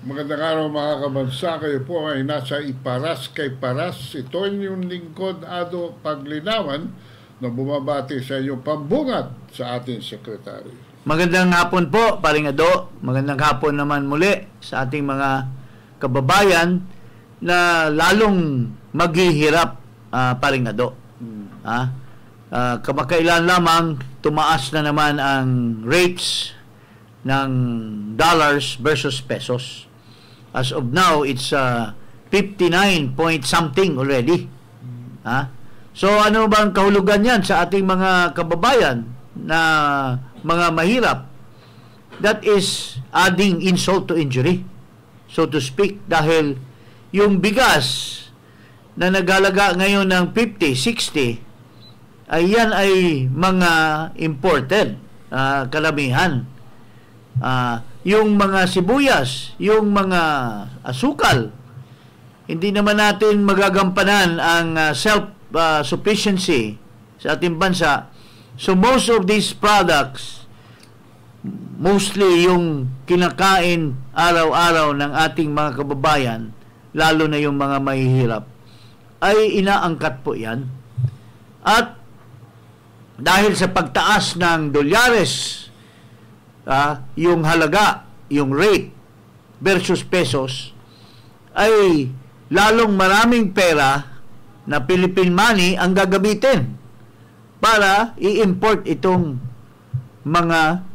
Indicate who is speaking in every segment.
Speaker 1: Magandang araw mga kabansa. Kayo po ay nasa Iparas kay Paras. Ito yung lingkod Ado Paglinawan na bumabati sa inyong pambungat sa ating sekretary.
Speaker 2: Magandang hapon po, Paring Ado. Magandang hapon naman muli sa ating mga kababayan na lalong maghihirap, Paring Ado. Kamakailan lamang tumaas na naman ang rates ng dollars versus pesos. As of now, it's 59 point something already. So ano bang kahulugan yan sa ating mga kababayan na mga mahirap? That is adding insult to injury, so to speak, dahil yung bigas na naghalaga ngayon ng 50, 60, ay yan ay mga imported, kalamihan. Yung mga sibuyas, yung mga asukal, hindi naman natin magagampanan ang self-sufficiency sa ating bansa. So most of these products, mostly yung kinakain araw-araw ng ating mga kababayan, lalo na yung mga mahihirap, ay inaangkat po yan. At dahil sa pagtaas ng dolyares, yung halaga, yung rate versus pesos, ay lalong maraming pera na Philippine money ang gagamitin para i-import itong mga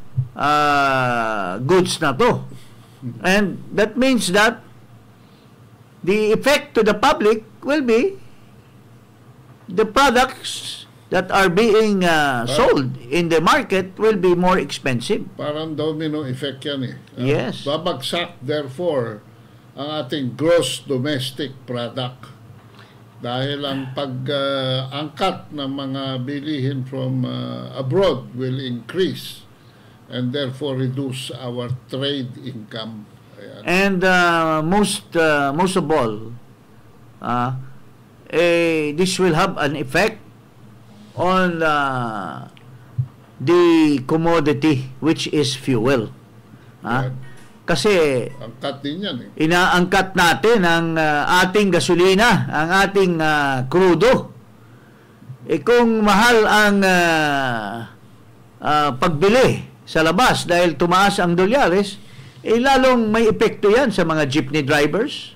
Speaker 2: goods na to. And that means that the effect to the public will be the products that are being sold in the market will be more expensive.
Speaker 1: Parang domino effect yan eh.
Speaker 2: Yes.
Speaker 1: Babagsak therefore ang ating gross domestic product dahil ang pag-angkat ng mga bilihin from abroad will increase and therefore reduce our trade income. Ayan.
Speaker 2: And most of all, this will have an effect on the commodity, which is fuel. Kasi
Speaker 1: angkat din yan eh.
Speaker 2: Inaangkat natin ang ating gasolina, ang ating krudo. Kung mahal ang pagbili sa labas dahil tumaas ang dolyares, lalong may epekto yan sa mga jeepney drivers,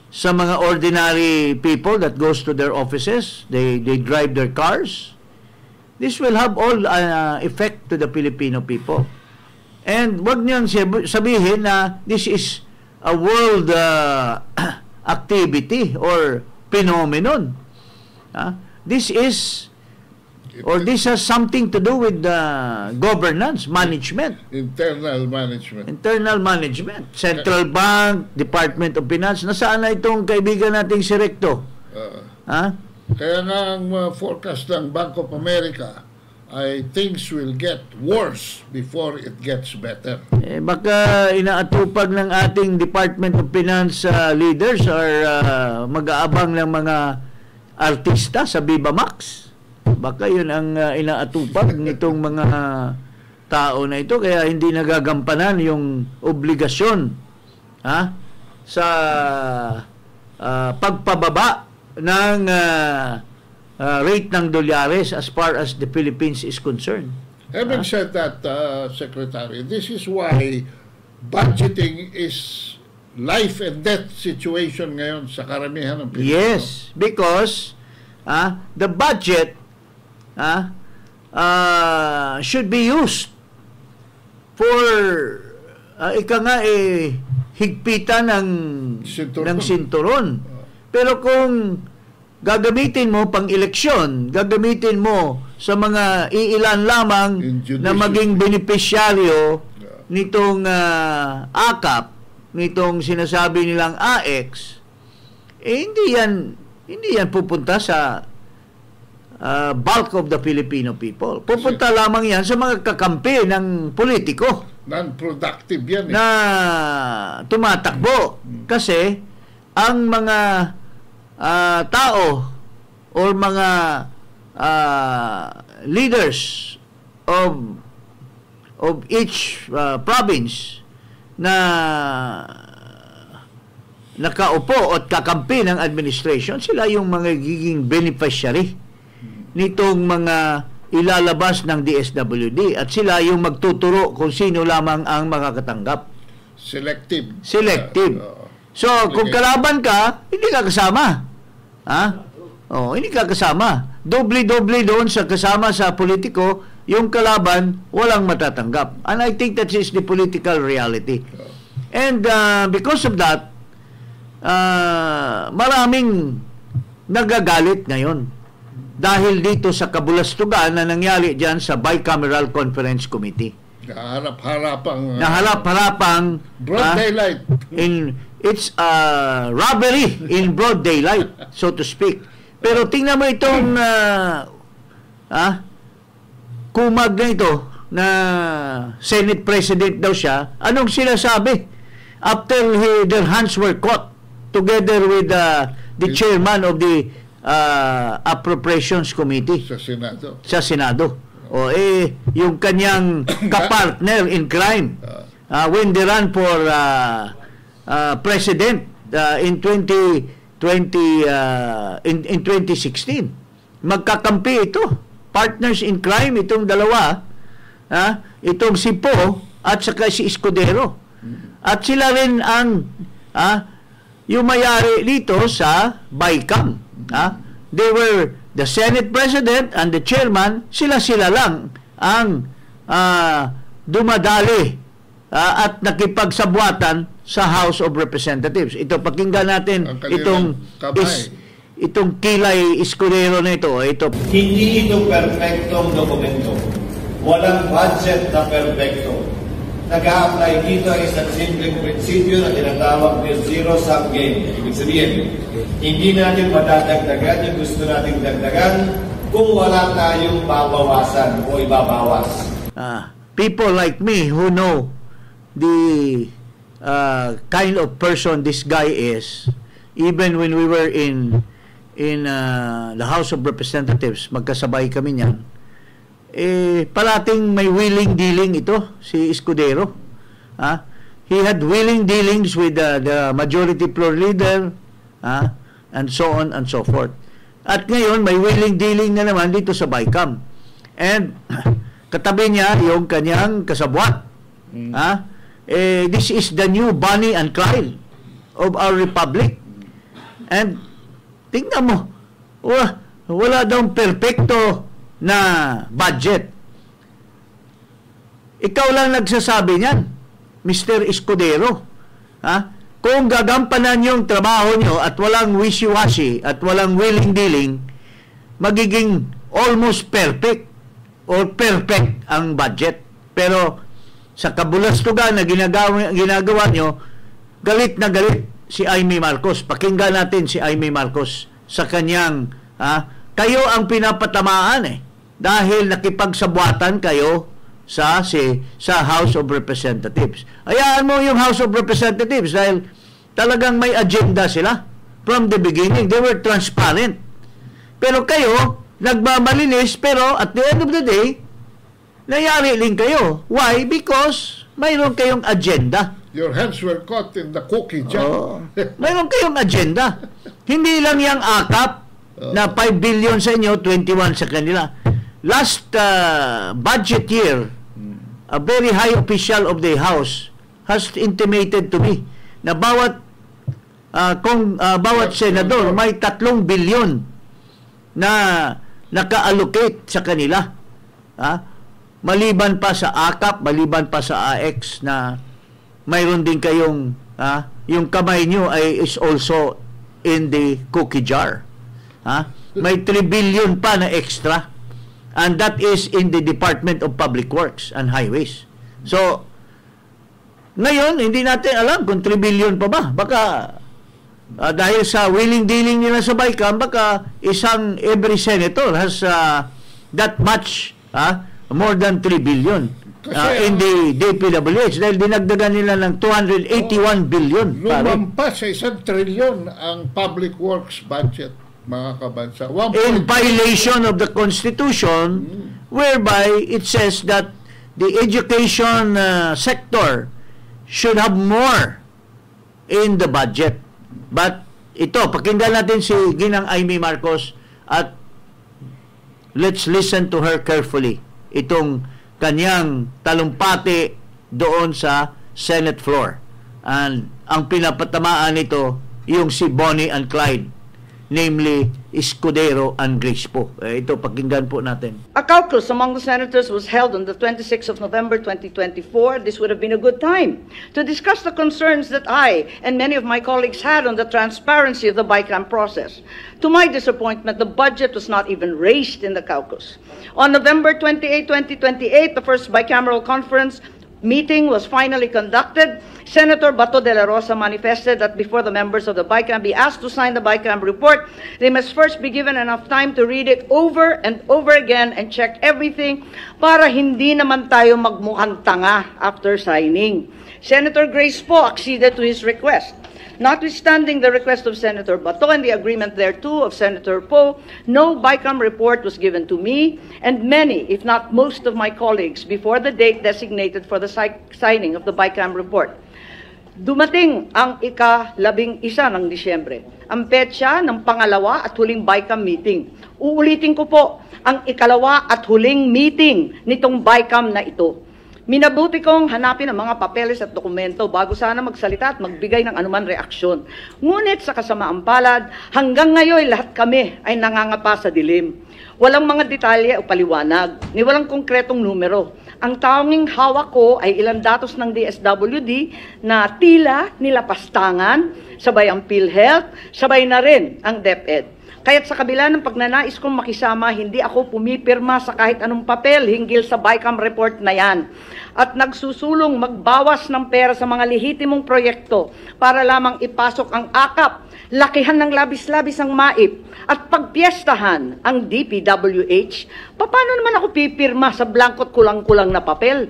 Speaker 2: sa mga ordinary people that goes to their offices. They drive their cars. This will have all effect to the Filipino people. And wag niyang sabihin na this is a world activity or phenomenon. This is, or this has something to do with governance, management.
Speaker 1: Internal management.
Speaker 2: Internal management. Central Bank, Department of Finance. Nasaan na itong kaibigan nating si Recto?
Speaker 1: Kaya nga ang forecast ng Bank of America ay things will get worse before it gets better.
Speaker 2: Baka inaatupag ng ating Department of Finance leaders or mag-aabang ng mga artista sa Viva Max. Baka yun ang inaatupag nitong mga tao na ito, kaya hindi nagagampanan yung obligasyon sa pagpababa ng rate ng dolyares as far as the Philippines is concerned.
Speaker 1: Having said that, Secretary, this is why budgeting is life and death situation ngayon sa karamihan ng Pilipino.
Speaker 2: Yes, because the budget should be used for higpitan ng sinturon. Pero kung gagamitin mo pang eleksyon, gagamitin mo sa mga iilan lamang na maging benepisyaryo nitong AKAP, nitong sinasabi nilang AX, hindi yan pupunta sa bulk of the Filipino people. Pupunta lamang yan sa mga kakampi ng politiko.
Speaker 1: Non-productive yan
Speaker 2: na tumatakbo. Kasi ang mga tao or mga leaders of each province na nakaupo at kakampi ng administration, sila yung mga giging beneficiary nitong mga ilalabas ng DSWD at sila yung magtuturo kung sino lamang ang makakatanggap.
Speaker 1: Selective.
Speaker 2: So, kung kalaban ka, hindi ka kasama. Ha? Hindi ka kasama. Doble-doble doon sa kasama sa politiko, yung kalaban, walang matatanggap. And I think that is the political reality. And because of that, maraming nagagalit ngayon dahil dito sa kabulastugan na nangyari dyan sa Bicameral Conference Committee.
Speaker 1: Naharap-harapang broad daylight.
Speaker 2: It's robbery in broad daylight, so to speak. Pero tingnan mo itong kumag na ito na Senate President daw siya. Anong sinasabi? After their hands were caught together with the chairman of the Appropriations Committee sa Senado. Yung kanyang kapartner in crime when they ran for president in 2016. Magkakampi ito. Partners in crime itong dalawa. Itong si Po at saka si Escudero. At sila rin ang yung mayari dito sa BICAM. They were the Senate President and the Chairman. Sila lang ang dumadali at nakipagsabuatan sa House of Representatives. Ito, pakinggan natin itong Kilay Escudero na ito.
Speaker 3: Hindi ito perfectong dokumento. Walang budget na perfecto. Nag-a-apply dito ay isang simpleng prinsipyo na tinatawag na zero-sum game. Ibig sabihin, hindi natin madadagdagan yung gusto nating dagdagan kung wala tayong babawasan o ibabawas.
Speaker 2: People like me who know the kind of person this guy is, even when we were in the House of Representatives, magkasabay kami niyan, parating may willing dealing ito, si Escudero. He had willing dealings with the majority floor leader, and so on and so forth. At ngayon, may willing dealing na naman dito sa BICAM. And katabi niya yung kanyang kasabwat. This is the new Bonnie and Clyde of our republic. And tingnan mo, wala daw perfecto na budget. Ikaw lang nagsasabi niyan, Mr. Escudero. Kung gagampanan yung trabaho nyo at walang wishy-washy at walang willing dealing, magiging almost perfect or perfect ang budget. Pero sa kabulastugan na ginagawa nyo, galit na galit si Amy Marcos. Pakinggan natin si Amy Marcos sa kanyang kayo ang pinapatamaan dahil nakipagsabuatan kayo sa House of Representatives. Hayaan mo yung House of Representatives dahil talagang may agenda sila from the beginning. They were transparent. Pero kayo, nagmamalinis, pero at the end of the day, nayari din kayo. Why? Because mayroon kayong agenda.
Speaker 1: Your hands were caught in the cookie jar.
Speaker 2: Mayroon kayong agenda. Hindi lang yung akap na 5 billion sa inyo, 21 sa kanila. Last budget year, a very high official of the House has intimated to me na bawat senador may 3 billion na naka-allocate sa kanila. Maliban pa sa AKAP, maliban pa sa AX na mayroon din kayong yung kamay nyo is also in the cookie jar. May 3 billion pa na extra. And that is in the Department of Public Works and Highways. So, ngayon, hindi natin alam kung 3 billion pa ba. Baka, dahil sa willing dealing nila sa BICAM, baka every senator has that much, more than 3 billion in the DPWH. Dahil dinagdagan nila ng 281 billion.
Speaker 1: Lumampas sa 1 trillion ang Public Works budget, mga kabansa.
Speaker 2: In violation of the Constitution, whereby it says that the education sector should have more in the budget. But ito, pakinggan natin si Ginang Amy Marcos at let's listen to her carefully. Itong kanyang talumpati doon sa Senate floor. And ang pinapatamaan nito yung si Bonnie and Clyde, namely Escudero and Grispo. Ito, pakinggan po natin.
Speaker 4: A caucus among the senators was held on the 26th of November 2024. This would have been a good time to discuss the concerns that I and many of my colleagues had on the transparency of the BICAM process. To my disappointment, the budget was not even raised in the caucus. On November 28, 2028, the first bicameral conference meeting was finally conducted. Senator Bato de la Rosa manifested that before the members of the BICAM be asked to sign the BICAM report, they must first be given enough time to read it over and over again and check everything para hindi naman tayo magmukhang tanga after signing. Senator Grace Poe acceded to his request. Notwithstanding the request of Senator Bato and the agreement thereto of Senator Poe, no BICAM report was given to me and many, if not most of my colleagues before the date designated for the signing of the BICAM report. Dumating ang ika-11 ng Disyembre, ang petsa ng pangalawa at huling BICAM meeting. Uulitin ko po, ang ikalawa at huling meeting nitong BICAM na ito. Minabuti kong hanapin ang mga papeles at dokumento bago sana magsalita at magbigay ng anuman reaksyon. Ngunit sa kasamaang palad, hanggang ngayon lahat kami ay nangangapa sa dilim. Walang mga detalye o paliwanag, ni walang konkretong numero. Ang tanging hawak ko ay ilang datos ng DSWD na tila nilapastangan, sabay ang PhilHealth, sabay na rin ang DepEd. Kaya't sa kabila ng pagnanais kong makisama, hindi ako pumipirma sa kahit anong papel hinggil sa BICAM report na yan. At nagsusulong magbawas ng pera sa mga lehitimong proyekto para lamang ipasok ang akap, lakihan ng labis-labis ang MAIP, at pagpiestahan ang DPWH. Paano naman ako pipirma sa blankot kulang-kulang na papel?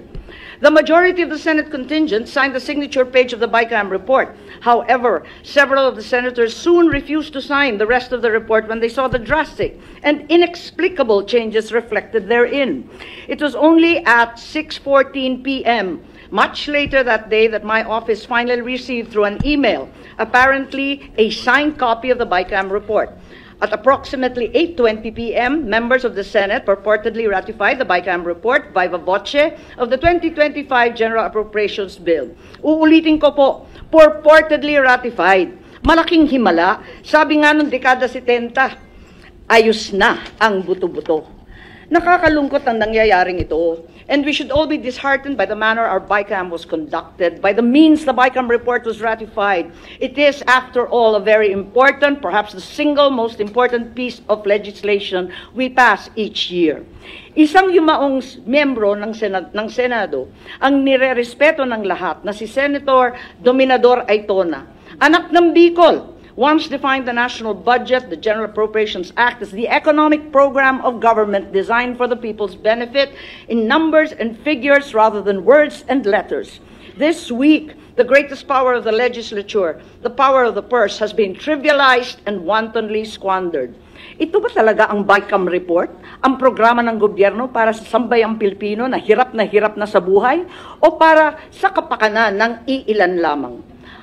Speaker 4: The majority of the Senate contingent signed the signature page of the BICAM report. However, several of the senators soon refused to sign the rest of the report when they saw the drastic and inexplicable changes reflected therein. It was only at 6:14 p.m., much later that day, that my office finally received through an email, apparently a signed copy of the BICAM report. At approximately 8:20 p.m., members of the Senate purportedly ratified the BICAM report viva voce of the 2025 General Appropriations Bill. Uulitin ko po, purportedly ratified. Malaking himala. Sabi nga nung dekada 70, ayos na ang buto-buto. Nakakalungkot ang nangyayaring ito. And we should all be disheartened by the manner our BICAM was conducted, by the means the BICAM report was ratified. It is, after all, a very important, perhaps the single most important piece of legislation we pass each year. Isang yumaong miyembro ng Senado ang nirerespeto ng lahat na si Senator Dominador Aytona, anak ng Bicol. Once defined the national budget, the General Appropriations Act, as the economic program of government designed for the people's benefit in numbers and figures rather than words and letters. This week, the greatest power of the legislature, the power of the purse, has been trivialized and wantonly squandered. Ito ba talaga ang BICAM report? Ang programa ng gobyerno para sa sambayang Pilipino na hirap na sa buhay? O para sa kapakanan ng iilan lamang?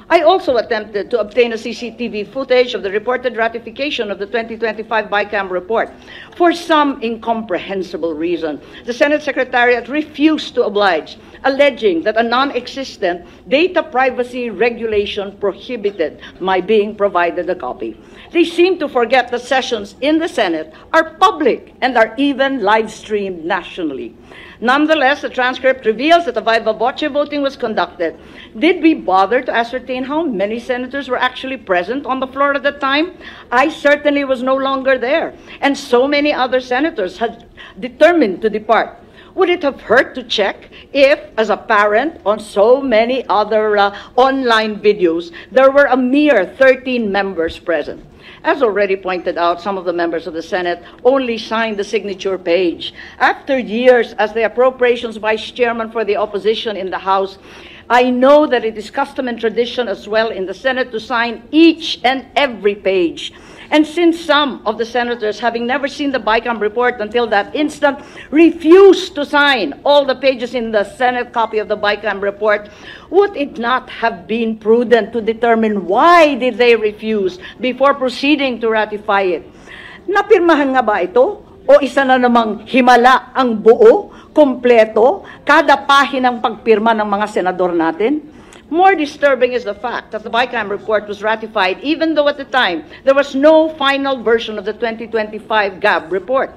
Speaker 4: I also attempted to obtain a CCTV footage of the reported ratification of the 2025 BICAM report. For some incomprehensible reason, the Senate Secretariat refused to oblige, alleging that a non-existent data privacy regulation prohibited my being provided a copy. They seem to forget that sessions in the Senate are public and are even live-streamed nationally. Nonetheless, the transcript reveals that the viva voce voting was conducted. Did we bother to ascertain how many senators were actually present on the floor at the time? I certainly was no longer there, and so many other senators had determined to depart. Would it have hurt to check if, as a parent, on so many other online videos, there were a mere 13 members present? As already pointed out, some of the members of the Senate only signed the signature page. After years as the Appropriations Vice Chairman for the opposition in the House, I know that it is custom and tradition as well in the Senate to sign each and every page. And since some of the senators, having never seen the BICAM report until that instant, refused to sign all the pages in the Senate copy of the BICAM report, would it not have been prudent to determine why did they refuse before proceeding to ratify it? Napirmahan nga ba ito? O isa na namang himala ang buo, kompleto, kada pahinang pagpirma ng mga senador natin? More disturbing is the fact that the BICAM report was ratified even though at the time there was no final version of the 2025 GAB report.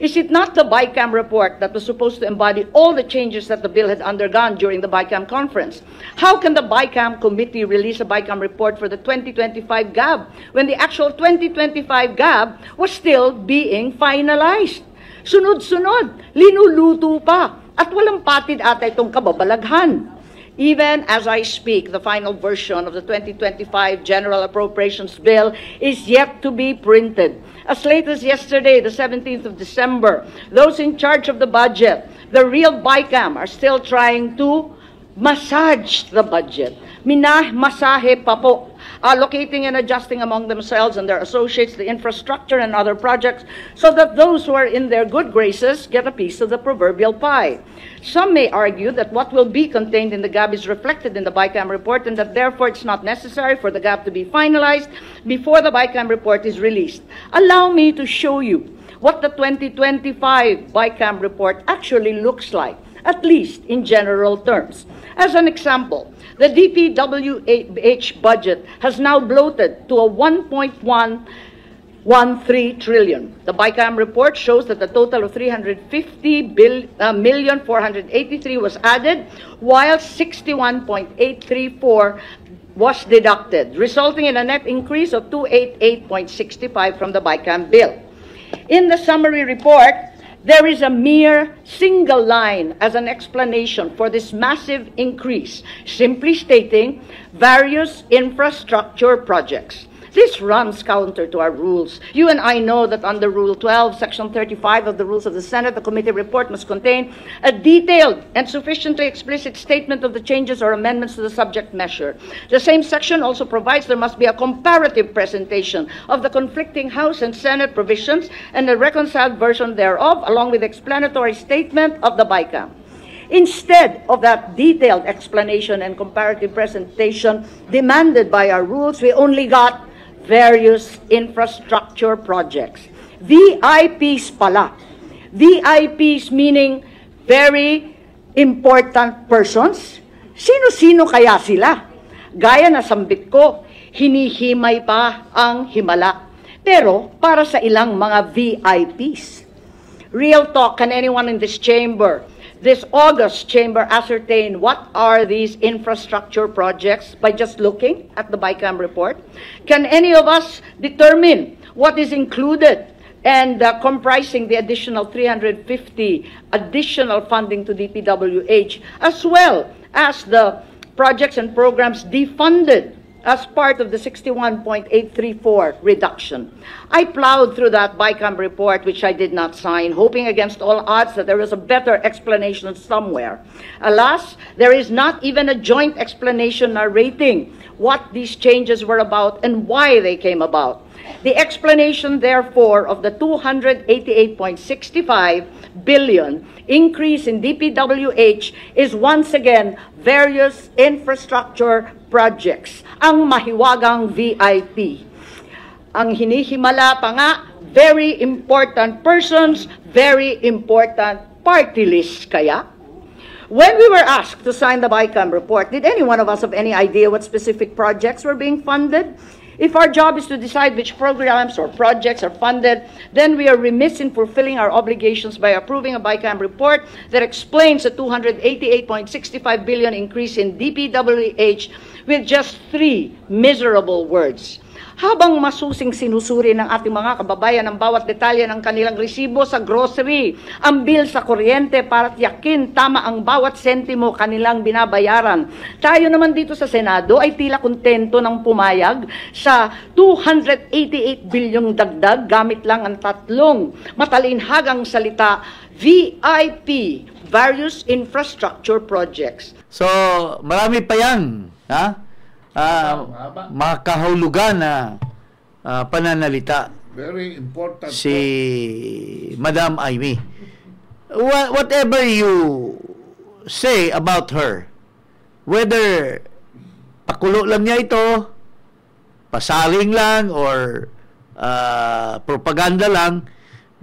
Speaker 4: Is it not the BICAM report that was supposed to embody all the changes that the bill had undergone during the BICAM conference? How can the BICAM committee release a BICAM report for the 2025 GAB when the actual 2025 GAB was still being finalized? Sunod-sunod, linuluto pa, at walang patid ata itong kababalaghan. Even as I speak, the final version of the 2025 General Appropriations Bill is yet to be printed. As late as yesterday, the 17th of December, those in charge of the budget, the real BICAM, are still trying to massage the budget. Masahe pa po, allocating and adjusting among themselves and their associates the infrastructure and other projects so that those who are in their good graces get a piece of the proverbial pie. Some may argue that what will be contained in the GAB is reflected in the BICAM report and that therefore it's not necessary for the GAB to be finalized before the BICAM report is released. Allow me to show you what the 2025 BICAM report actually looks like, at least in general terms. As an example, the DPWH budget has now bloated to a 1.113 trillion. The BICAM report shows that a total of 350,483 was added, while 61.834 was deducted, resulting in a net increase of 288.65 from the BICAM bill. In the summary report, there is a mere single line as an explanation for this massive increase, simply stating various infrastructure projects. This runs counter to our rules. You and I know that under Rule 12, Section 35 of the Rules of the Senate, the committee report must contain a detailed and sufficiently explicit statement of the changes or amendments to the subject measure. The same section also provides there must be a comparative presentation of the conflicting House and Senate provisions and a reconciled version thereof, along with explanatory statement of the BICAM. Instead of that detailed explanation and comparative presentation demanded by our rules, we only got various infrastructure projects. VIPs pala. VIPs meaning very important persons. Sino-sino kaya sila? Gaya na sambit ko, hinihimay pa ang himala. Pero para sa ilang mga VIPs. Real talk, can anyone in this chamber, this August chamber, ascertain what are these infrastructure projects by just looking at the BICAM report? Can any of us determine what is included and comprising the additional 350 additional funding to DPWH, as well as the projects and programs defunded as part of the 61.834 reduction? I plowed through that BICAM report, which I did not sign, hoping against all odds that there was a better explanation somewhere. Alas, there is not even a joint explanation narrating what these changes were about and why they came about. The explanation, therefore, of the 288.65 billion increase in DPWH is once again various infrastructure projects, ang mahiwagang VIP. Ang hinihimala pa nga, very important persons, very important party list kaya? When we were asked to sign the BICAM report, did any one of us have any idea what specific projects were being funded? If our job is to decide which programs or projects are funded, then we are remiss in fulfilling our obligations by approving a BICAM report that explains the 288.65 billion increase in DPWH with just 3 miserable words. Habang masusing sinusuri ng ating mga kababayan ang bawat detalye ng kanilang resibo sa grocery, ang bill sa kuryente para tiyakin tama ang bawat sentimo kanilang binabayaran. Tayo naman dito sa Senado ay tila kontento ng pumayag sa 288 bilyong dagdag gamit lang ang 3 matalinhagang salita, VIP, various infrastructure projects.
Speaker 2: So, marami pa yan. Ha? Makahulugan na pananalita
Speaker 1: Very important.
Speaker 2: si Madam Amy. Whatever you say about her, whether pakulo lang niya ito, pasaling lang, or propaganda lang,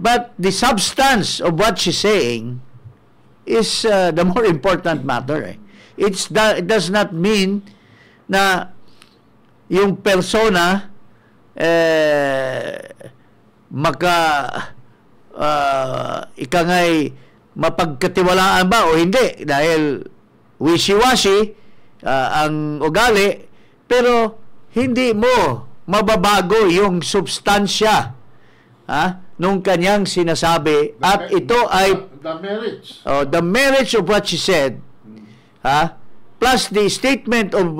Speaker 2: but the substance of what she's saying is the more important matter. It does not mean na yung persona ikangay mapagkatiwalaan ba o hindi, dahil wishy-washy ang ugali, pero hindi mo mababago yung substansya nung kanyang sinasabi, at ito ay the merits of what she said, plus the statement of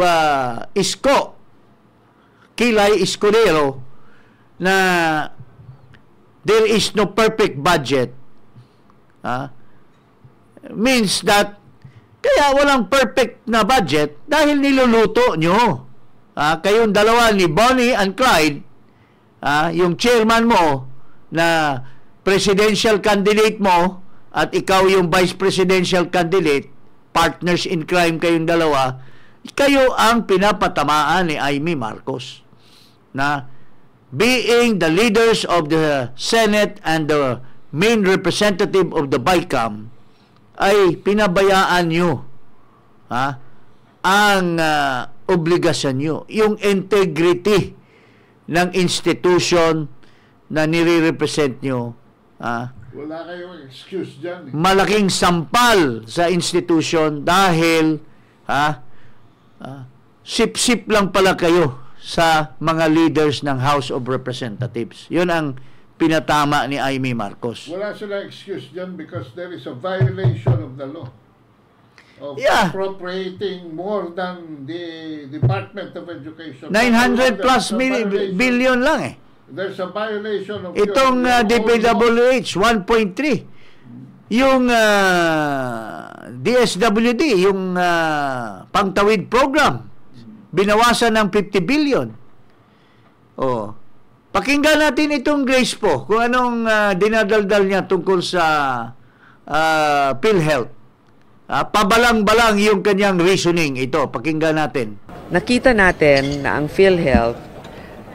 Speaker 2: Kilay Escudero, na there is no perfect budget, means that kaya walang perfect na budget dahil niluluto nyo. Kayong dalawa ni Bonnie and Clyde, yung chairman mo na presidential candidate mo at ikaw yung vice presidential candidate, partners in crime kayong dalawa, kayo ang pinapatamaan ni Amy Marcos, na being the leaders of the Senate and the main representative of the BICAM, ay pinabayaan nyo ang obligasyon nyo, yung integrity ng institution na nire-represent nyo.
Speaker 1: Wala kayong excuse dyan.
Speaker 2: Malaking sampal sa institution dahil sip-sip lang pala kayo sa mga leaders ng House of Representatives. Yun ang pinatama ni Amy Marcos.
Speaker 1: Wala sila excuse dyan because there is a violation of the law of appropriating more than the Department of Education.
Speaker 2: 900 plus billion lang eh.
Speaker 1: There's a violation of
Speaker 2: itong DPWH 1.3. Yung DSWD, yung pangtawid program, binawasan ng 50 billion. Pakinggan natin itong Grace po, kung anong dinadaldal niya tungkol sa PhilHealth. Pabalang-balang yung kanyang reasoning. Ito, pakinggan natin.
Speaker 5: Nakita natin na ang PhilHealth,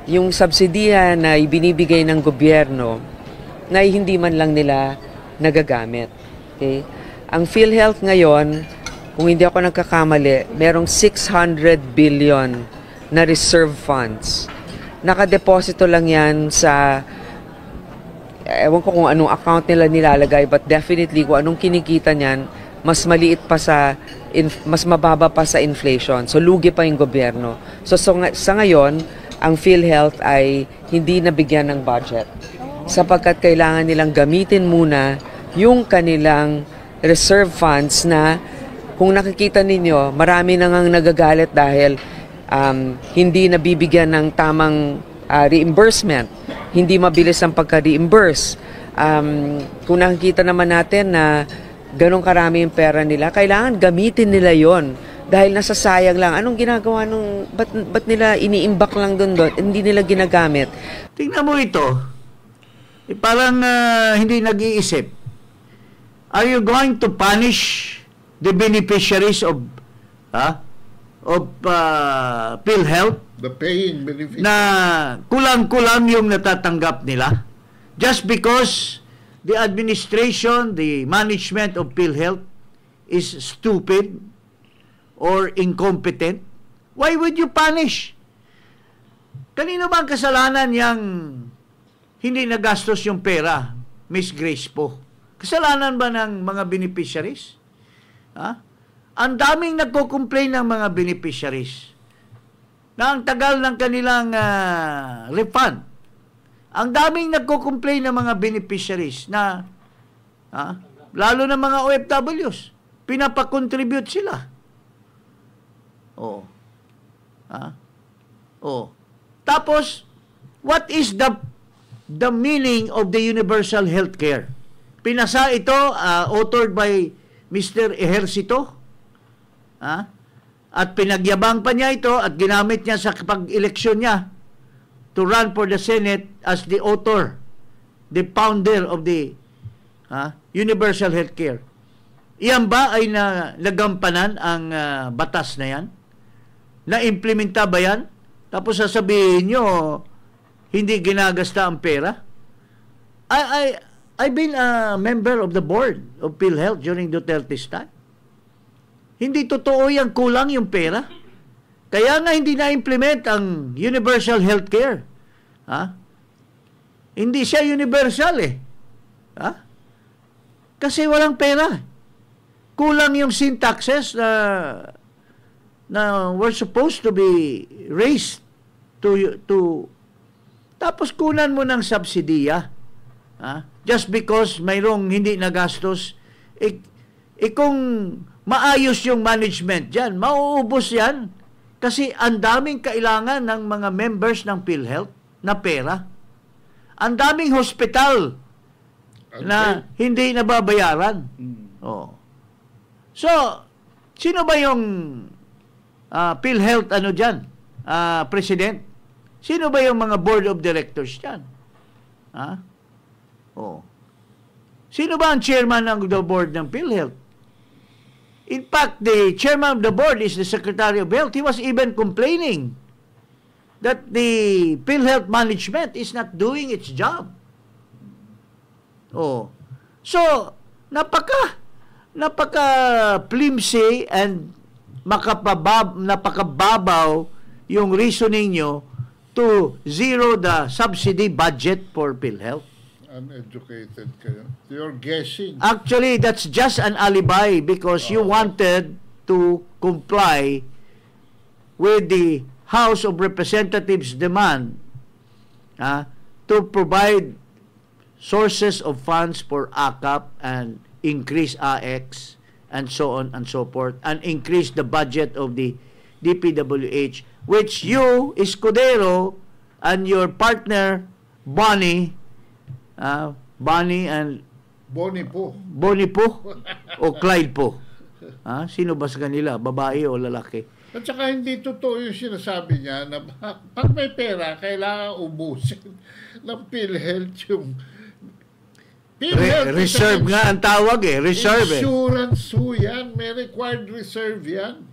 Speaker 5: yung subsidiya na ibinibigay ng gobyerno, na hindi man lang nila nagagamit. Okay? Ang PhilHealth ngayon, kung hindi ako nagkakamali, merong 600 billion na reserve funds. Nakadeposito lang yan sa, ewan ko kung anong account nila nilalagay, but definitely kung anong kinikita niyan, mas maliit pa mas mababa pa sa inflation. So, lugi pa yung gobyerno. So sa ngayon, ang PhilHealth ay hindi nabigyan ng budget sapagkat kailangan nilang gamitin muna yung kanilang reserve funds na, kung nakikita ninyo, marami nang nagagalit dahil hindi nabibigyan ng tamang reimbursement, hindi mabilis ang pagka-reimburse. Kung nakikita naman natin na ganong karami yung pera nila, kailangan gamitin nila yon dahil nasasayang lang. Anong ginagawa nung, ba't nila iniimbak lang doon, hindi nila ginagamit?
Speaker 2: Tingnan mo ito, parang hindi nag-iisip. Are you going to punish the beneficiaries of PhilHealth,
Speaker 1: the paying beneficiaries,
Speaker 2: na kulang-kulang yung natatanggap nila just because the administration, the management of PhilHealth is stupid or incompetent? Why would you punish? Kanino ba ang kasalanan yang hindi nagastos yung pera, Miss Grace po? Kasalanan ba ng mga beneficiaries? Ang daming nagko-complain ng mga beneficiaries na ang tagal ng kanilang refund. Ang daming nagko-complain ng mga beneficiaries na lalo na mga OFWs, pinapakontribute sila. Tapos, what is the meaning of the universal health care? Pinasa ito, authored by Mr. Ejercito, at pinagyabang pa niya ito at ginamit niya sa pag-eleksyon niya. to run for the Senate as the author, the founder of the universal healthcare. Iyan ba ay nagampanan ang batas na yan? Na-implementa ba yan? Tapos sasabihin nyo, hindi ginagasta ang pera? I've been a member of the board of PhilHealth during Duterte's time. Hindi totoo yan, kulang yung pera. Kaya nga hindi na-implement ang universal healthcare. Hindi siya universal kasi walang pera. Kulang yung sin taxes na were supposed to be raised to tapos kunan mo ng subsidiya. Just because mayroong hindi nagastos, kung maayos yung management dyan, mauubos yan. Kasi ang daming kailangan ng mga members ng PhilHealth na pera. Ang daming hospital na hindi nababayaran. So, sino ba yung PhilHealth president? Sino ba yung mga board of directors dyan? Sino ba ang chairman ng the board ng PhilHealth? In fact, the chairman of the board is the Secretary of Health. He was even complaining that the PhilHealth management is not doing its job. So, napaka-flimsy and napakababaw yung reasoning nyo to zero the subsidy budget for PhilHealth.
Speaker 1: Uneducated kayo. You're guessing.
Speaker 2: Actually, that's just an alibi because you wanted to comply with the House of Representatives' demand to provide sources of funds for ACAP and increase AX and so on and so forth, and increase the budget of the DPWH, which you, Escudero, and your partner, Bonnie and
Speaker 1: Bonnie po
Speaker 2: o Clyde po. Sino ba sa kanila? Babae o lalaki?
Speaker 1: At saka hindi totoo yung sinasabi niya na pag may pera, kailangan ubusin ng PhilHealth yung
Speaker 2: reserve nga ang tawag reserve.
Speaker 1: Insurance yan. May required reserve yan.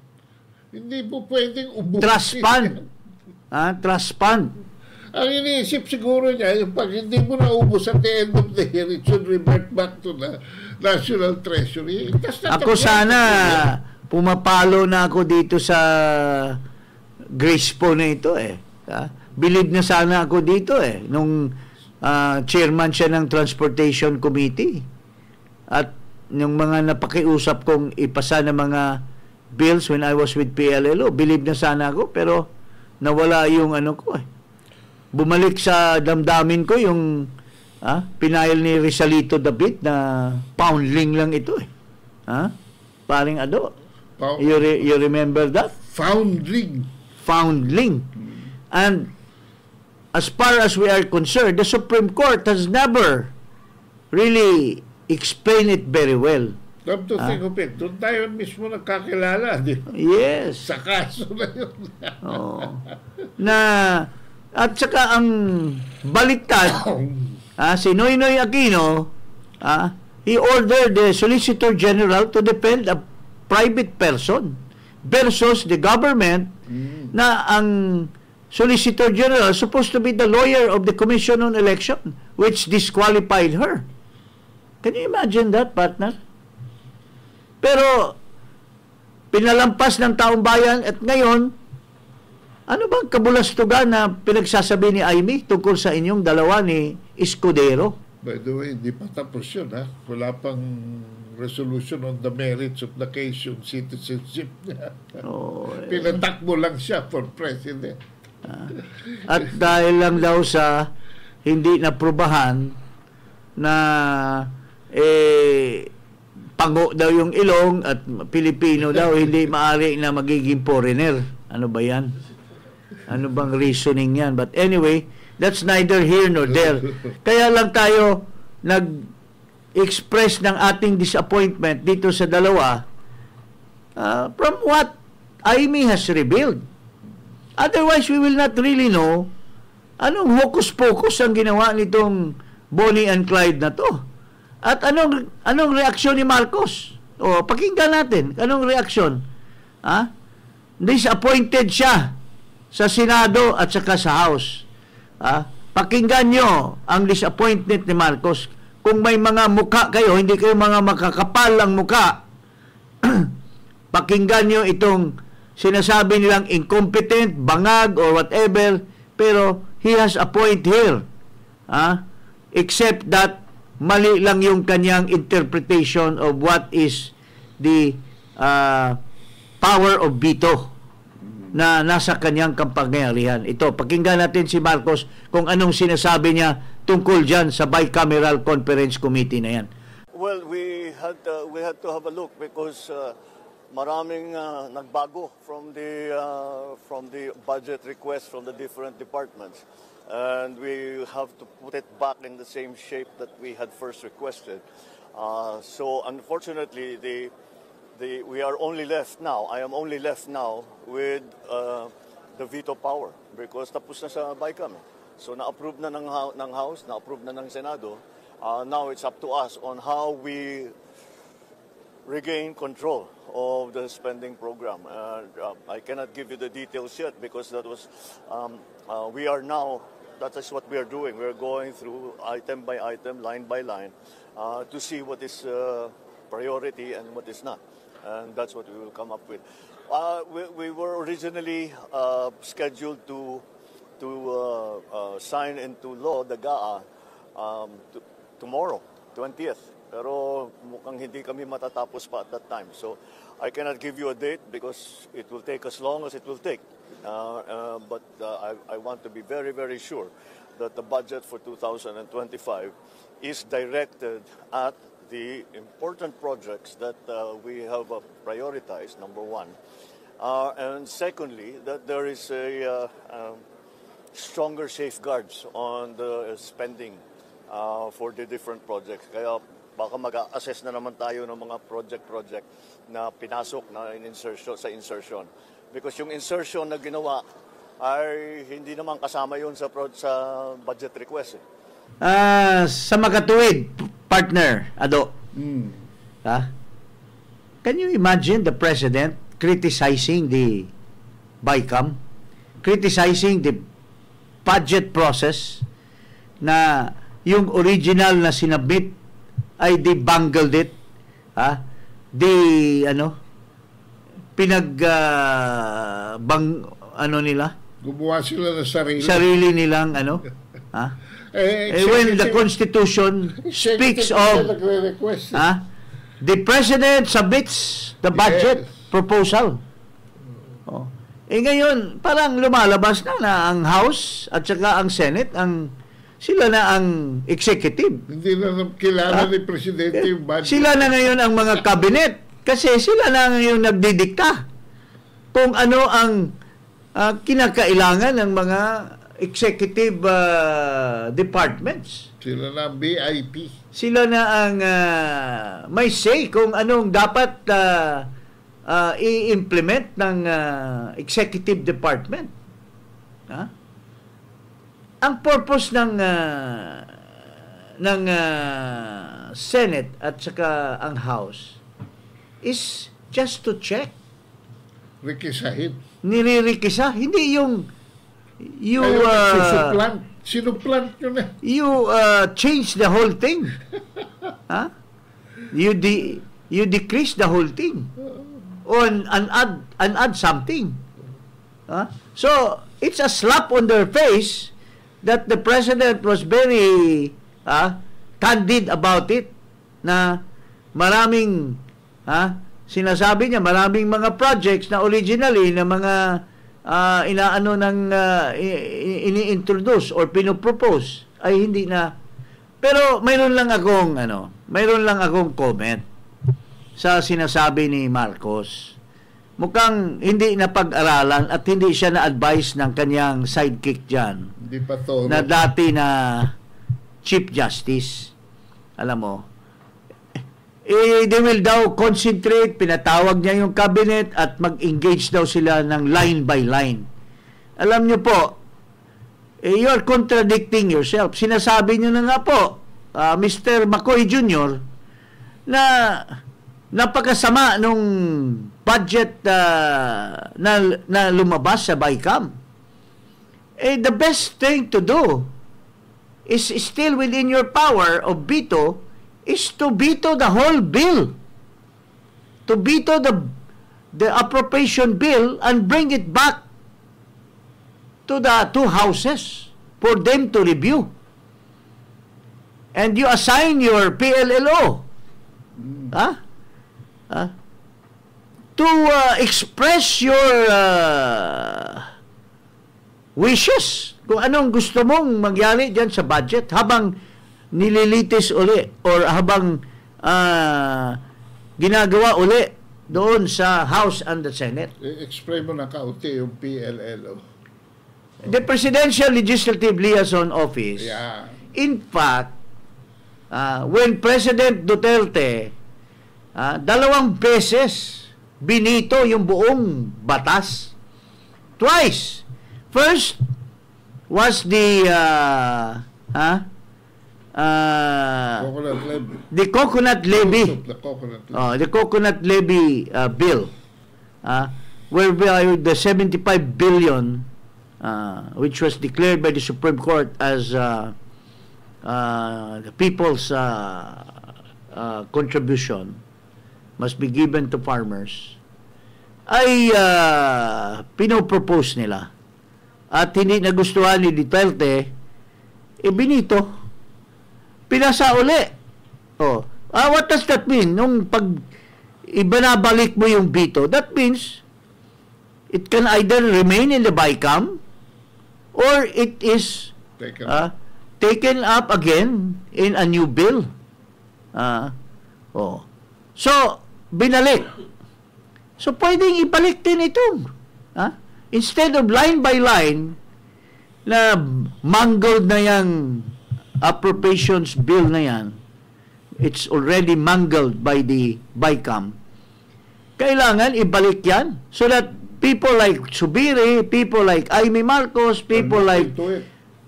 Speaker 1: Hindi po pwedeng ubusin.
Speaker 2: Trust fund. Trust fund.
Speaker 1: Ang iniisip siguro niya, yung pag hindi mo naubos at the end of the year, it should revert back to the National Treasury.
Speaker 2: Ako sana, pumapalo na ako dito sa Grace po na ito Believe na sana ako dito nung chairman siya ng Transportation Committee. At yung mga napakiusap kong ipasa ng mga bills when I was with PLLO, believe na sana ako, pero nawala yung ko Bumalik sa damdamin ko yung pinayal ni Rizalito David na poundling lang ito Paring Ado. You remember that?
Speaker 1: Foundling.
Speaker 2: And as far as we are concerned, the Supreme Court has never really explained it very well.
Speaker 1: Come to think of it, doon tayo mismo nagkakilala.
Speaker 2: Yes.
Speaker 1: Sa kaso na yun.
Speaker 2: At saka ang baliktad, si Noynoy Aquino, he ordered the Solicitor General to defend a private person versus the government na ang Solicitor General supposed to be the lawyer of the Commission on Election, which disqualified her. Can you imagine that, partner? Pero pinalampas ng taong bayan at ngayon, ano bang kabulastugan na pinagsasabi ni Amy tungkol sa inyong dalawa ni Escudero?
Speaker 1: By the way, hindi pa tapos yun Wala pang resolution on the merits of the case yung citizenship niya. Pinatakbo lang siya for president.
Speaker 2: At dahil lang daw sa hindi naprubahan na pango daw yung ilong at Pilipino daw hindi maaari na magiging foreigner. Ano ba yan? Ano bang reasoning yan? But anyway, that's neither here nor there. Kaya lang tayo nag-express ng ating disappointment dito sa dalawa from what Amy has revealed. Otherwise, we will not really know Anong hocus-pocus ang ginawa nitong Bonnie and Clyde na to? At anong reaksyon ni Marcos? O, pakinggan natin. Anong reaksyon? Disappointed siya sa Senado at saka sa House. Pakinggan nyo ang disappointment ni Marcos. Kung may mga muka kayo, hindi kayo mga makakapal ang muka, pakinggan nyo itong sinasabi nilang incompetent, bangag, or whatever, pero he has a point here. Except that mali lang yung kanyang interpretation of what is the power of veto na nasa kanyang kapangyarihan. Ito, pakinggan natin si Marcos kung anong sinasabi niya tungkol dyan sa Bicameral Conference Committee na yan.
Speaker 6: Well, we had to have a look because maraming nagbago from the budget request from the different departments. And we have to put it back in the same shape that we had first requested. So unfortunately, we are only left now. I am only left now with the veto power because tapos na sa BICAM. So na-approve na ng House, na-approve na ng Senado. Now it's up to us on how we regain control of the spending program. I cannot give you the details yet because that was we are now. That is what we are doing. We are going through item by item, line by line, to see what is priority and what is not, and that's what we will come up with. We were originally scheduled to sign into law the GAA tomorrow, 20th. Pero mukhang hindi kami matatapos pa at that time. So I cannot give you a date because it will take as long as it will take. But I want to be very, very sure that the budget for 2025 is directed at the important projects that we have prioritized, number one. And secondly, that there is a stronger safeguards on the spending for the different projects. Kaya baka mag-assess na naman tayo ng mga project na pinasok na sa insertion. Because yung insertion na ginawa ay hindi naman kasama yun sa budget request.
Speaker 2: Sa makatuwid, partner, Ado. Can you imagine the President criticizing the BICAM? Criticizing the budget process na yung original na sinabit ay they bungled it. Nila?
Speaker 1: Gumawa sila ng
Speaker 2: sarili nilang when the Constitution speaks of the President submits the budget proposal. Ngayon, parang lumalabas na ang House at saka ang Senate, sila na ang executive.
Speaker 1: Hindi na kilala ni Presidente yung budget.
Speaker 2: Sila na ngayon ang mga cabinet kasi sila na ngayon nagdidikta kung ano ang kinakailangan ng mga executive departments.
Speaker 1: Sila na ang BIP.
Speaker 2: Sila na ang may say kung anong dapat i-implement ng executive department. Ang purpose ng Senate at saka ang House is just to check.
Speaker 1: Rikisahin.
Speaker 2: Nilirikisa. Hindi yung
Speaker 1: sinuplant nyo na.
Speaker 2: You change the whole thing. You decrease the whole thing. And add something. So, it's a slap on their face that the President was very candid about it, na maraming sinasabi niya, maraming mga projects na originally na mga ini-introduce or pinopropose ay hindi na. Pero mayroon lang akong comment sa sinasabi ni Marcos. Mukhang hindi na pag-aralan at hindi siya na-advise ng kanyang sidekick dyan.
Speaker 1: Hindi pa to.
Speaker 2: Na dati na Chief Justice. Alam mo, they will daw concentrate, pinatawag niya yung cabinet at mag-engage daw sila ng line by line. Alam niyo po, you are contradicting yourself. Sinasabi niyo na nga po, Mr. McCoy Jr., na napakasama nung budget na lumabas sa BICAM. The best thing to do is still within your power of veto is to veto the whole bill. To veto the appropriation bill and bring it back to the two houses for them to review. And you assign your PLLO to express your wishes kung anong gusto mong mangyari dyan sa budget habang nililitis uli or habang ginagawa uli doon sa House and the Senate.
Speaker 1: Explain mo na kaunti yung PLLO.
Speaker 2: The Presidential Legislative Liaison Office, in fact, when President Duterte 2 beses binito yung buong batas. Twice. First was the coconut levy. The coconut levy bill, whereby the 75 billion, which was declared by the Supreme Court as the people's contribution, must be given to farmers, ay pinopropose nila. At hindi nagustuhan ni Duterte, binito. Pinasa uli. What does that mean? Nung pag ibanabalik mo yung veto, that means it can either remain in the BICAM or it is taken up again in a new bill. So, binalik. So, pwedeng ibalik din ito. Instead of line by line na mangled na yung appropriations bill na yan, it's already mangled by the BICAM. Kailangan ibalik yan so that people like Subiri, people like Amy Marcos, people like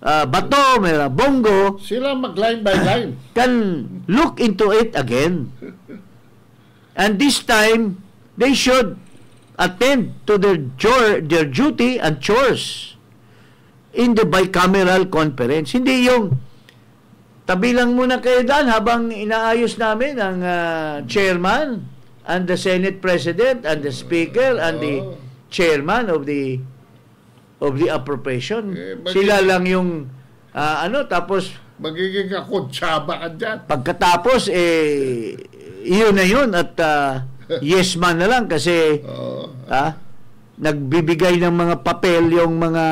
Speaker 2: Bato, Bongo,
Speaker 1: sila mag-line by line
Speaker 2: can look into it again. And this time, they should attend to their duty and chores in the bicameral conference. Hindi yung tabi lang muna kayo dyan habang inaayos namin ang chairman and the Senate President and the Speaker and the chairman of the appropriation. Sila lang yung tapos
Speaker 1: magiging kakutsaba ka dyan.
Speaker 2: Pagkatapos iyon na yun at yes man na lang kasi nagbibigay ng mga papel yung mga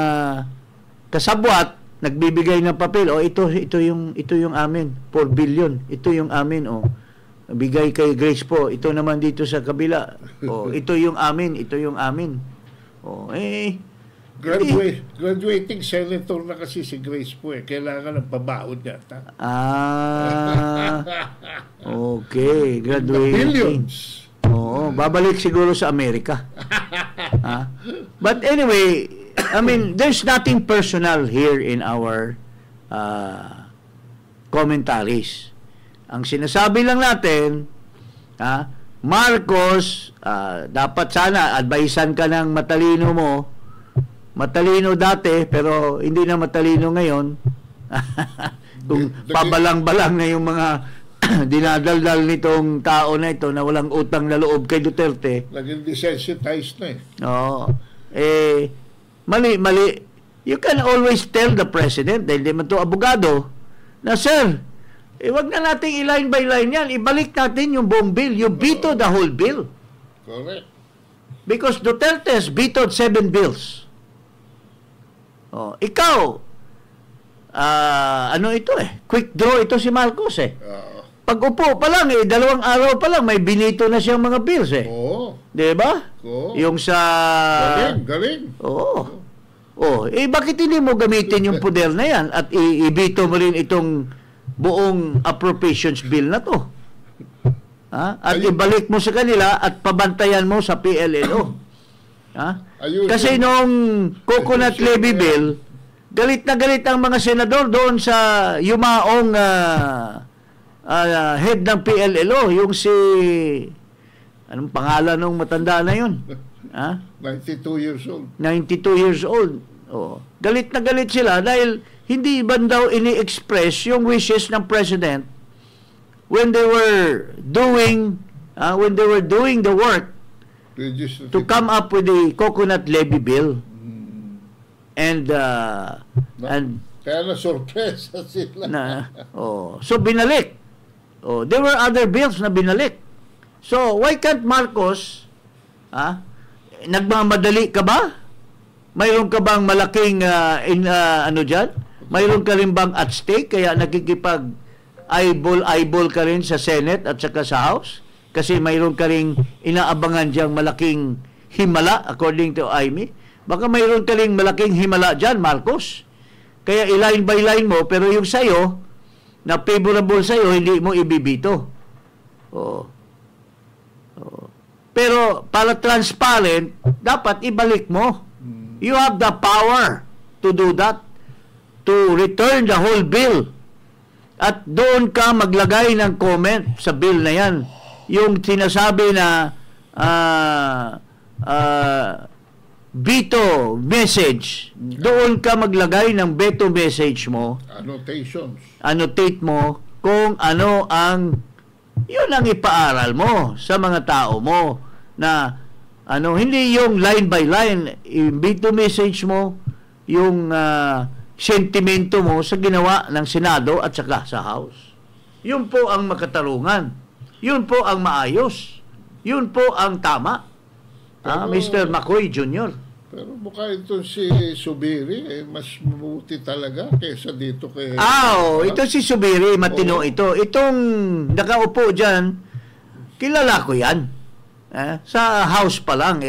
Speaker 2: kasabwat, nagbibigay ng papel, ito yung amin, 4 billion, ito yung amin, bigay kay Grace po, ito naman dito sa kabila, ito yung amin.
Speaker 1: Graduating senator na kasi si Grace po kailangan ng pabaon yata.
Speaker 2: Okay, graduating.
Speaker 1: Billions.
Speaker 2: Babalik siguro sa Amerika. But anyway, I mean, there's nothing personal here in our commentaries. Ang sinasabi lang natin, Marcos, dapat sana advisean ka ng matalino mo. Matalino dati, pero hindi na matalino ngayon. Kung pabalang-balang na yung mga dinadaldal nitong tao na ito na walang utang na loob kay Duterte.
Speaker 1: Naging desensitized na
Speaker 2: mali. You can always tell the President, dahil di man ito abogado, na sir, wag na natin i-line by line yan. Ibalik natin yung buong bill. You veto the whole bill.
Speaker 1: Correct.
Speaker 2: Because Duterte has vetoed 7 bills. Ikaw, quick draw ito si Marcos Pag-upo pa lang, 2 araw pa lang, may binito na siyang mga bills Diba? Yung sa...
Speaker 1: Galing.
Speaker 2: Bakit hindi mo gamitin yung poder na yan at ibito mo rin itong buong appropriations bill na to? At ibalik mo sa kanila at pabantayan mo sa PLLO. Kasi nung coconut levy bill, galit na galit ang mga senador doon sa yumaong head ng PLLO, yung si anong pangalan ng matanda na yun?
Speaker 1: 92 years old.
Speaker 2: 92 years old. Oh. Galit na galit sila dahil hindi ba daw ini-express yung wishes ng president when they were doing the work to come up with the coconut levy bill. And
Speaker 1: kaya na sorpresa sila.
Speaker 2: So binalik. There were other bills na binalik. So why can't Marcos, nagmamadali ka ba? Mayroon ka bang malaking diyan? Mayroon ka rin bang at stake kaya nakikipag eyeball ka rin sa Senate at saka sa House? Kasi mayroon ka rin inaabangan diyang malaking himala according to Amy. Baka mayroon ka rin malaking himala dyan, Marcos. Kaya i-line by line mo, pero yung sa'yo, na favorable sa'yo, hindi mo ibibito. Pero para transparent, dapat ibalik mo. You have the power to do that, to return the whole bill. At doon ka maglagay ng comment sa bill na yan. Yung sinasabi na veto message, doon ka maglagay ng veto message mo.
Speaker 1: Annotations.
Speaker 2: Annotate mo kung ano ang yun ang ipaaral mo sa mga tao mo na hindi yung line by line, yung veto message mo, yung sentimento mo sa ginawa ng Senado at saka sa House. Yun po ang makatarungan. Yun po ang maayos. Yun po ang tama. Mr. McCoy Jr.
Speaker 1: Pero mukha ito si Subiri, mas mabuti talaga kaysa dito kay...
Speaker 2: ito si Subiri, matino ito. Itong nakaupo dyan, kilala ko yan. Sa House pa lang,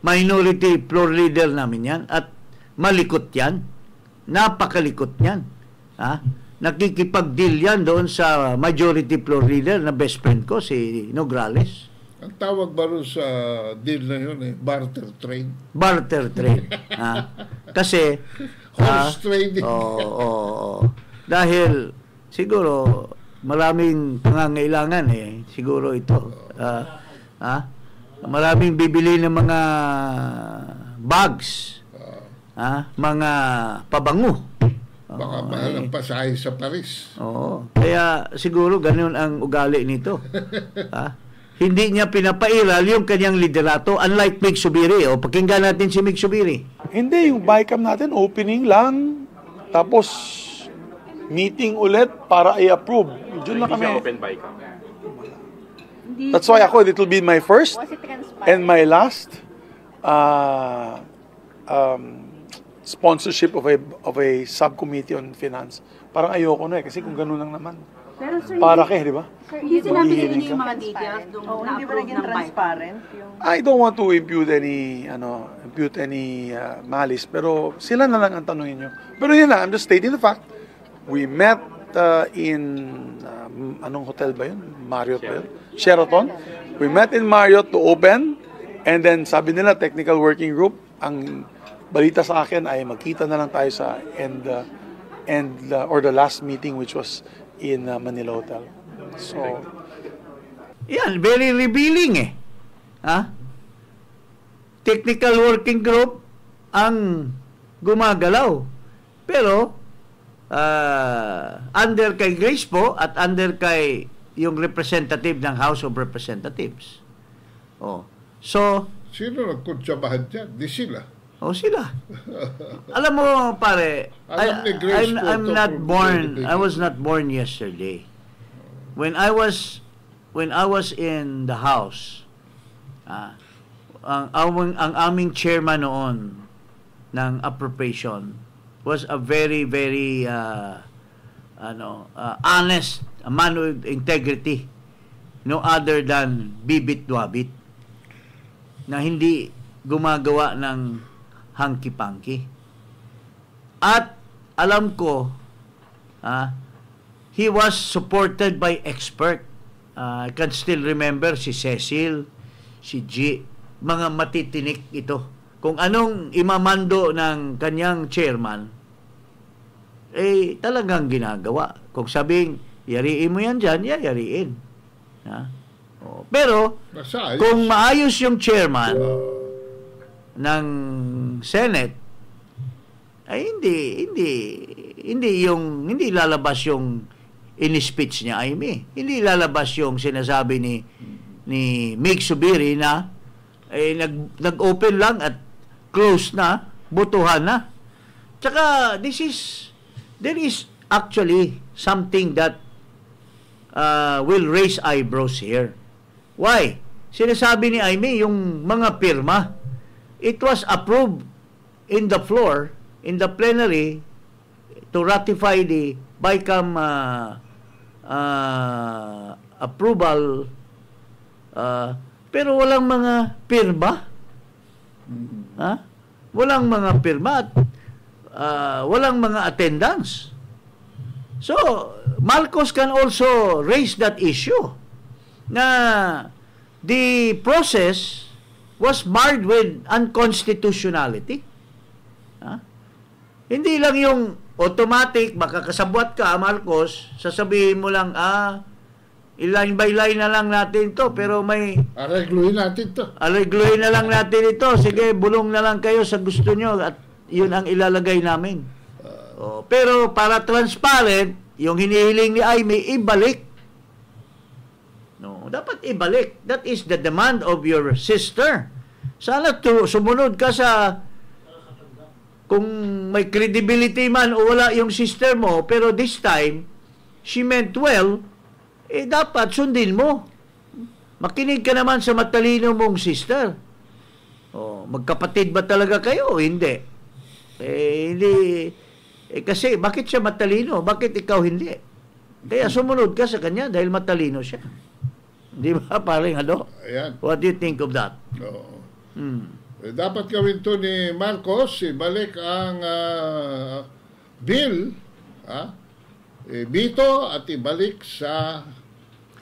Speaker 2: minority floor leader namin yan. At malikot yan. Napakalikot yan. Nakikipag-deal yan doon sa majority floor leader na best friend ko, si Nograles.
Speaker 1: Ang tawag ba rin sa deal na yun barter trade?
Speaker 2: Barter trade. Kasi
Speaker 1: horse trading.
Speaker 2: Dahil siguro maraming pangangailangan siguro ito. Maraming bibili ng mga bags. Mga pabango.
Speaker 1: Baka mahal ang pasahe sa Paris.
Speaker 2: Kaya siguro ganun ang ugali nito. Hindi niya pinapairal yung kanyang liderato, unlike Mig Subiri. Pakinggan natin si Mig Subiri.
Speaker 7: Hindi, yung BICAM natin, opening lang, tapos meeting ulit para i-approve. Diyan lang kami.
Speaker 8: Open BICAM.
Speaker 7: That's why ako, it will be my first and my last sponsorship of a subcommittee on finance. Parang ayoko na kasi kung gano'n lang naman.
Speaker 9: Pero sir,
Speaker 7: para kay, di ba?
Speaker 9: Sir, hindi sinabi niyo yung mga details nung na-approve ng transparent.
Speaker 7: I don't want to impute any malice, pero sila na lang ang tanungin nyo. Pero yun lang, I'm just stating the fact. We met in, anong hotel ba yun? Marriott ba yun? Sheraton. We met in Marriott to open, and then sabi nila, technical working group, ang balita sa akin ay magkita na lang tayo sa or the last meeting which was in Manila Hotel. So,
Speaker 2: yan, very revealing Technical working group ang gumagalaw. Pero, under kay Grace po at under kay yung representative ng House of Representatives. So,
Speaker 1: sino nagkuntsabahan dyan? Di sila.
Speaker 2: Sila. Alam mo, pare, I was not born yesterday. When I was in the House, ang aming chairman noon ng appropriation was a very, very honest, a man with integrity, no other than Bibit Duabit, na hindi gumagawa ng hanky-panky. At alam ko, he was supported by expert. I can still remember si Cecil, si G, mga matitinik ito. Kung anong imamando ng kanyang chairman, talagang ginagawa. Kung sabing, yariin mo yan dyan, yariin. Ha? Pero, kung maayos yung chairman ng Senate, ay hindi lalabas yung in-speech niya, Amy. Hindi lalabas yung sinasabi ni Mig Subiri na nag-open lang at close na, butuhan na. Tsaka, there is actually something that will raise eyebrows here. Why? Sinasabi ni Amy, yung mga pirma, it was approved in the floor, in the plenary, to ratify the BICAM approval, pero walang mga pirma. Ha? Walang mga pirma at walang mga attendance. So, Marcos can also raise that issue na the process was marred with unconstitutionality. Ha? Hindi lang yung automatic, makakasabwat ka, Marcos, sasabihin mo lang, line by line na lang natin to, pero may...
Speaker 1: Aregluhin natin to.
Speaker 2: Aregluhin na lang natin ito. Sige, bulong na lang kayo sa gusto nyo at yun ang ilalagay namin. Pero para transparent, yung hinihiling ni Amy, ibalik. No, dapat ibalik. That is the demand of your sister. Sana sumunod ka sa kung may credibility man o wala yung sister mo, pero this time, she meant well, dapat sundin mo. Makinig ka naman sa matalino mong sister. Magkapatid ba talaga kayo? Hindi. Hindi. Kasi, bakit siya matalino? Bakit ikaw hindi? Kaya sumunod ka sa kanya dahil matalino siya. Di ba, paring
Speaker 1: Ayan.
Speaker 2: What do you think of that?
Speaker 1: Oo. Dapat gawin to ni Marcos, ibalik ang bill, bito at ibalik sa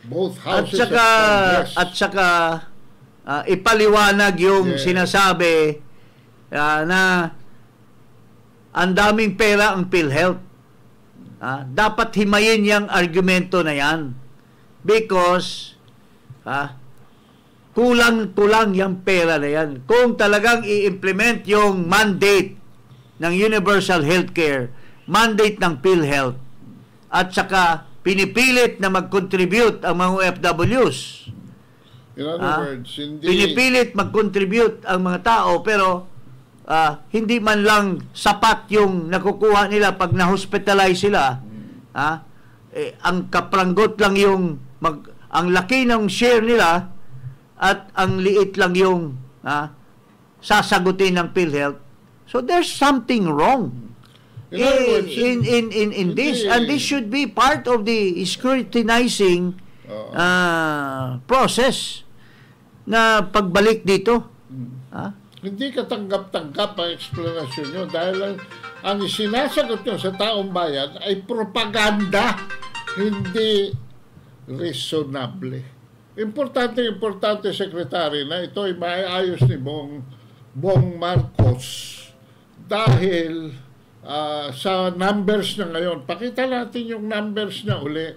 Speaker 1: both houses of Congress.
Speaker 2: At saka ipaliwanag yung sinasabi na ang daming pera ang PhilHealth. Dapat himayin yung argumento na yan because kulang yung pera na yan. Kung talagang i-implement yung mandate ng universal healthcare, mandate ng PhilHealth, at saka pinipilit na mag-contribute ang mga OFWs.
Speaker 1: In other words,
Speaker 2: pinipilit mag-contribute ang mga tao, pero hindi man lang sapat yung nakukuha nila pag na-hospitalize sila. Ang kapranggot lang yung ang laki ng share nila at ang liit lang yung sasagutin ng PhilHealth. So there's something wrong in this, and this should be part of the scrutinizing process na pagbalik dito.
Speaker 1: Hindi ka tanggap-tanggap ang explanation nyo dahil ang sinasagot nyo sa taong bayan ay propaganda, hindi reasonable. Importante, Secretary, na ito ay maiayos ni Bong Marcos dahil sa numbers na ngayon. Pakita natin yung numbers na uli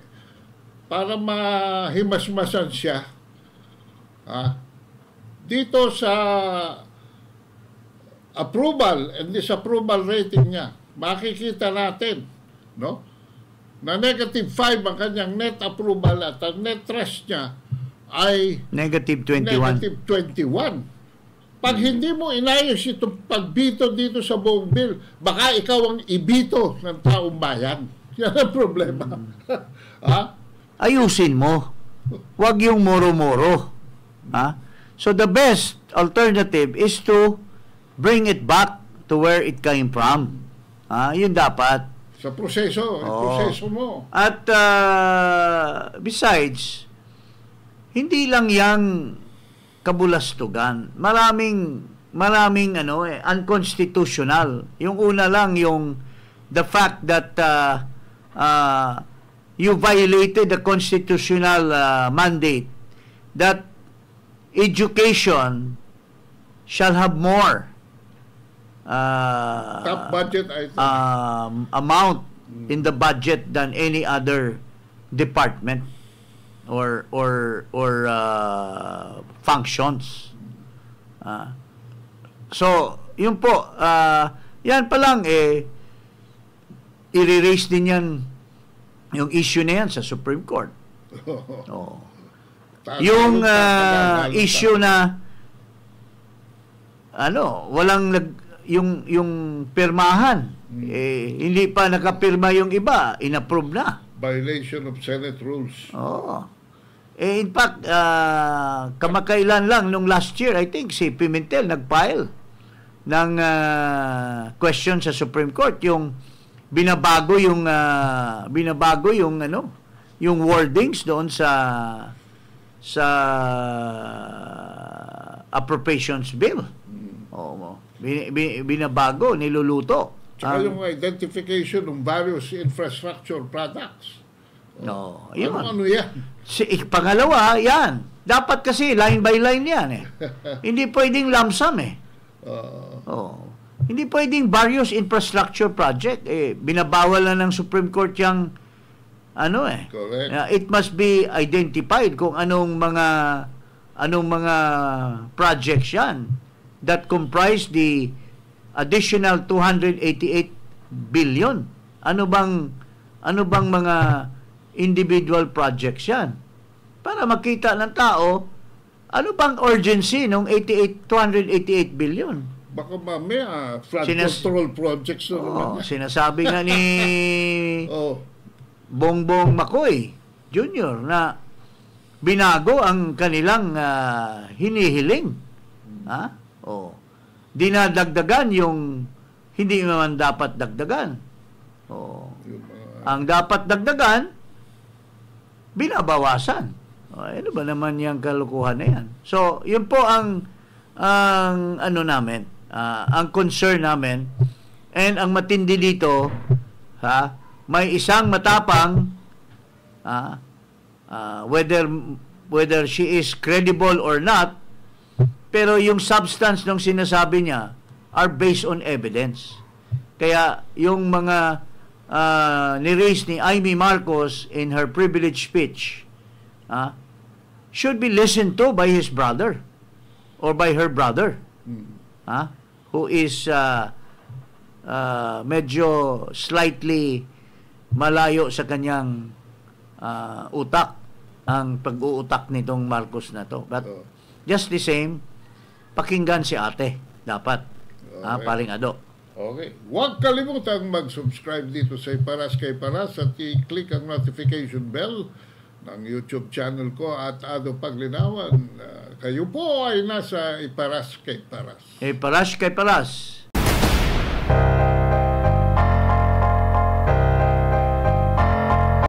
Speaker 1: para mahimasmasan siya. Dito sa approval and disapproval rating niya, makikita natin, no? Na -5 ang kanyang net approval at ang net trust niya ay
Speaker 2: -21.
Speaker 1: Pag hindi mo inayos itong pagbito dito sa buong bill, baka ikaw ang ibito ng taong bayan. Yan ang problema.
Speaker 2: Ayusin mo. Huwag yung moro-moro. So the best alternative is to bring it back to where it came from. Yun dapat.
Speaker 1: Sa proseso. Proseso mo.
Speaker 2: At besides, hindi lang yang kabulastugan. Maraming unconstitutional. Yung una lang yung the fact that you violated the constitutional mandate that education shall have more
Speaker 1: top budget, I think.
Speaker 2: Amount in the budget than any other department or functions. So, yun po, yan pa lang i-raise din yan yung issue na yan sa Supreme Court. Oh. Yung issue na walang yung pirmahan, hindi pa nakapirma yung iba, inapprove na.
Speaker 1: Violation of Senate rules.
Speaker 2: Oo. In fact, kamakailan lang nung last year, I think si Pimentel nag-file ng question sa Supreme Court, yung binabago yung yung wordings doon sa appropriations bill. Binabago, niluluto.
Speaker 1: Tsaka yung identification ng various infrastructure products.
Speaker 2: No, yun.
Speaker 1: Ano yan?
Speaker 2: Pangalawa, yan. Dapat kasi line by line yan Hindi pwedeng lump sum Hindi pwedeng various infrastructure project. Binabawal na ng Supreme Court yung
Speaker 1: Correct.
Speaker 2: It must be identified kung anong mga projects yan that comprise the additional 288 billion. Ano bang mga individual projects yan? Para makita ng tao, ano bang urgency ng 288 billion?
Speaker 1: Baka mamaya flood control projects na naman.
Speaker 2: Sinasabi nga ni Bongbong Makoy Jr. na binago ang kanilang hinihiling. Dinadagdagan yung hindi naman dapat dagdagan. Ang dapat dagdagan, binabawasan. Ano ba naman yung kalukuhan na yan? So, yun po ang namin, ang concern namin, and ang matindi dito, may isang matapang, whether she is credible or not, pero yung substance ng sinasabi niya are based on evidence. Kaya yung mga ni-raise ni Amy Marcos in her privilege speech should be listened to by his brother or by her brother who is medyo slightly malayo sa kanyang utak, ang pag-uutak nitong Marcos na to. But just the same, pakinggan si ate dapat. Paring Ado.
Speaker 1: Okay. Huwag kalimutang mag-subscribe dito sa Iparas Kay Paras at i-click ang notification bell ng YouTube channel ko at Ado Paglinawan. Kayo po ay nasa Iparas Kay Paras.
Speaker 2: Iparas Kay Paras.